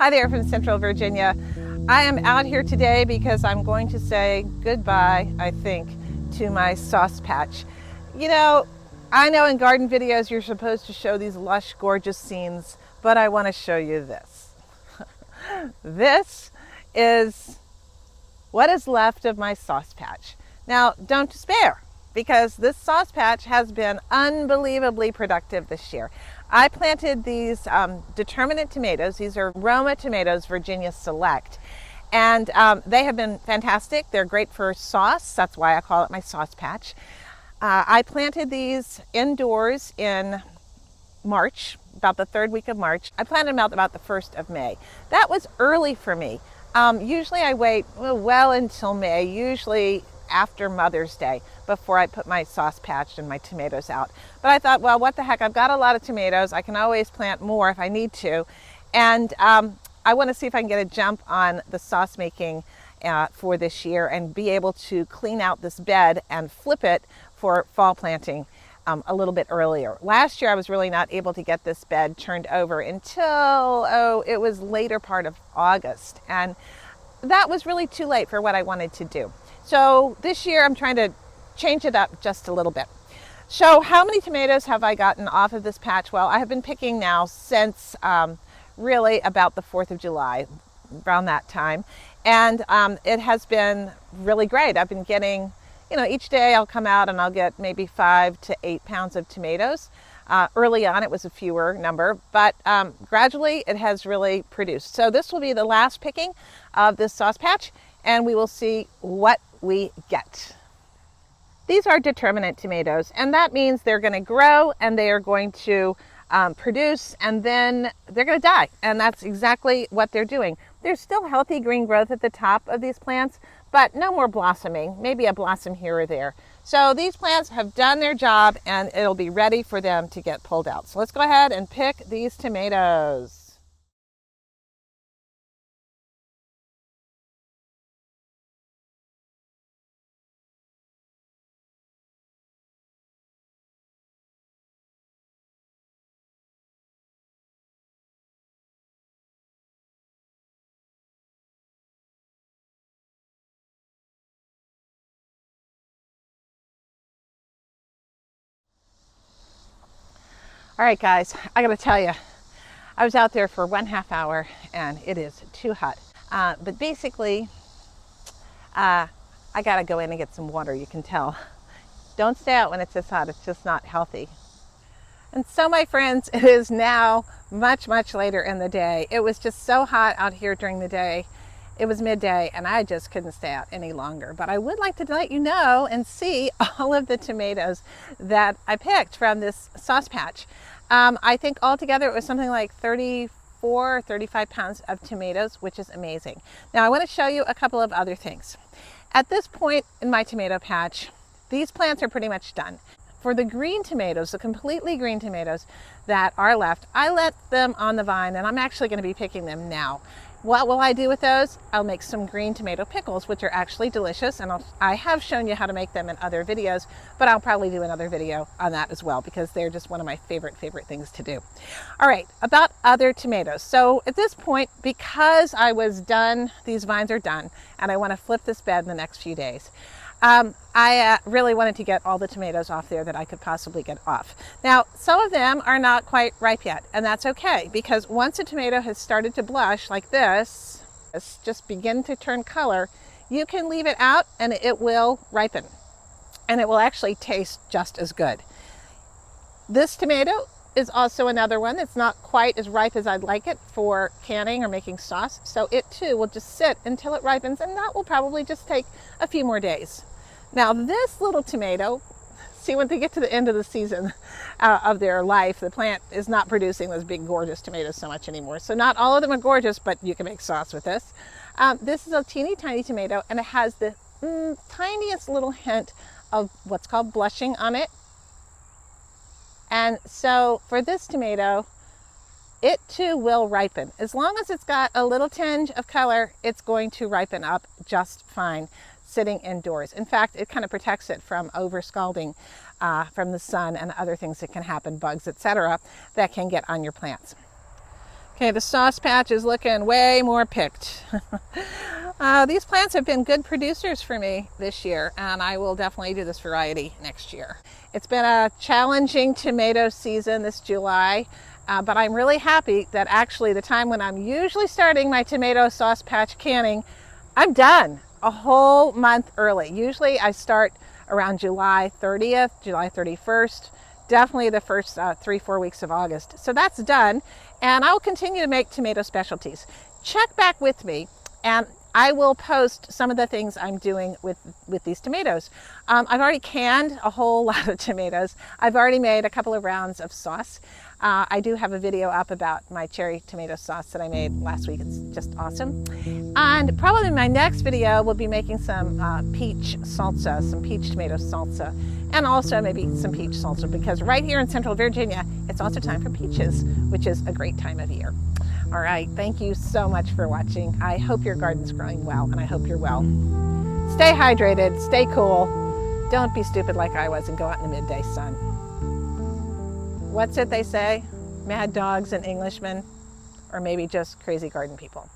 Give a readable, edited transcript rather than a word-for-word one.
Hi there from Central Virginia. I am out here today because I'm going to say goodbye, I think, to my sauce patch. You know, I know in garden videos you're supposed to show these lush, gorgeous scenes, but I want to show you this. This is what is left of my sauce patch. Now, don't despair, because this sauce patch has been unbelievably productive this year. I planted these Determinate tomatoes. These are Roma tomatoes, Virginia Select. And they have been fantastic. They're great for sauce. That's why I call it my sauce patch. I planted these indoors in March, about the third week of March. I planted them out about the 1st of May. That was early for me. Usually I wait well until May, usually after Mother's Day, before I put my sauce patch and my tomatoes out. But I thought, well, what the heck, I've got a lot of tomatoes. I can always plant more if I need to. And I want to see if I can get a jump on the sauce making for this year and be able to clean out this bed and flip it for fall planting a little bit earlier. Last year I was really not able to get this bed turned over until, it was later part of August. And that was really too late for what I wanted to do. So this year I'm trying to change it up just a little bit. So how many tomatoes have I gotten off of this patch? Well, I have been picking now since really about the 4th of July, around that time. And it has been really great. I've been getting, each day I'll come out and I'll get maybe 5 to 8 pounds of tomatoes. Early on it was a fewer number, but gradually it has really produced. So this will be the last picking of this sauce patch, and we will see what we get. These are Determinate tomatoes, and that means they're going to grow and they are going to produce, and then they're going to die. And that's exactly what they're doing. There's still healthy green growth at the top of these plants, but no more blossoming, maybe a blossom here or there. So these plants have done their job and it'll be ready for them to get pulled out. So let's go ahead and pick these tomatoes. All right, guys, I gotta tell you, I was out there for 1/2 hour and it is too hot. But basically, I gotta go in and get some water, you can tell. Don't stay out when it's this hot, it's just not healthy. And so, my friends, it is now much, much later in the day. It was just so hot out here during the day. It was midday and I just couldn't stay out any longer. But I would like to let you know and see all of the tomatoes that I picked from this sauce patch. I think altogether it was something like 34 or 35 pounds of tomatoes, which is amazing. Now I want to show you a couple of other things. At this point in my tomato patch, these plants are pretty much done. For the green tomatoes, the completely green tomatoes that are left, I let them on the vine and I'm actually going to be picking them now. What will I do with those? I'll make some green tomato pickles, which are actually delicious, and I have shown you how to make them in other videos, but I'll probably do another video on that as well because they're just one of my favorite things to do. All right, about other tomatoes. So at this point, because I was done, these vines are done, and I want to flip this bed in the next few days. I really wanted to get all the tomatoes off there that I could possibly get off. Now, some of them are not quite ripe yet, and that's okay, because once a tomato has started to blush like this, just begin to turn color, you can leave it out and it will ripen, and it will actually taste just as good. This tomato is also another one that's not quite as ripe as I'd like it for canning or making sauce, so it too will just sit until it ripens, and that will probably just take a few more days. Now this little tomato, see, when they get to the end of the season of their life, the plant is not producing those big gorgeous tomatoes so much anymore. So not all of them are gorgeous, but you can make sauce with this. This is a teeny tiny tomato, and it has the tiniest little hint of what's called blushing on it. And so for this tomato, it too will ripen. As long as it's got a little tinge of color, it's going to ripen up just fine sitting indoors. In fact, it kind of protects it from over scalding from the sun and other things that can happen, bugs, etc., that can get on your plants. Okay, the sauce patch is looking way more picked. These plants have been good producers for me this year, and I will definitely do this variety next year. It's been a challenging tomato season this July, but I'm really happy that actually the time when I'm usually starting my tomato sauce patch canning, I'm done a whole month early. Usually I start around July 30th, July 31st, definitely the first 3-4 weeks of August. So that's done, and I will continue to make tomato specialties. Check back with me, and I will post some of the things I'm doing with these tomatoes. I've already canned a whole lot of tomatoes. I've already made a couple of rounds of sauce. I do have a video up about my cherry tomato sauce that I made last week. It's just awesome. And probably my next video will be making some peach salsa, some peach tomato salsa, and also maybe some peach salsa, because right here in Central Virginia, it's also time for peaches, which is a great time of year. All right, thank you so much for watching. I hope your garden's growing well, and I hope you're well. Stay hydrated, stay cool. Don't be stupid like I was and go out in the midday sun. What's it they say? Mad dogs and Englishmen, or maybe just crazy garden people.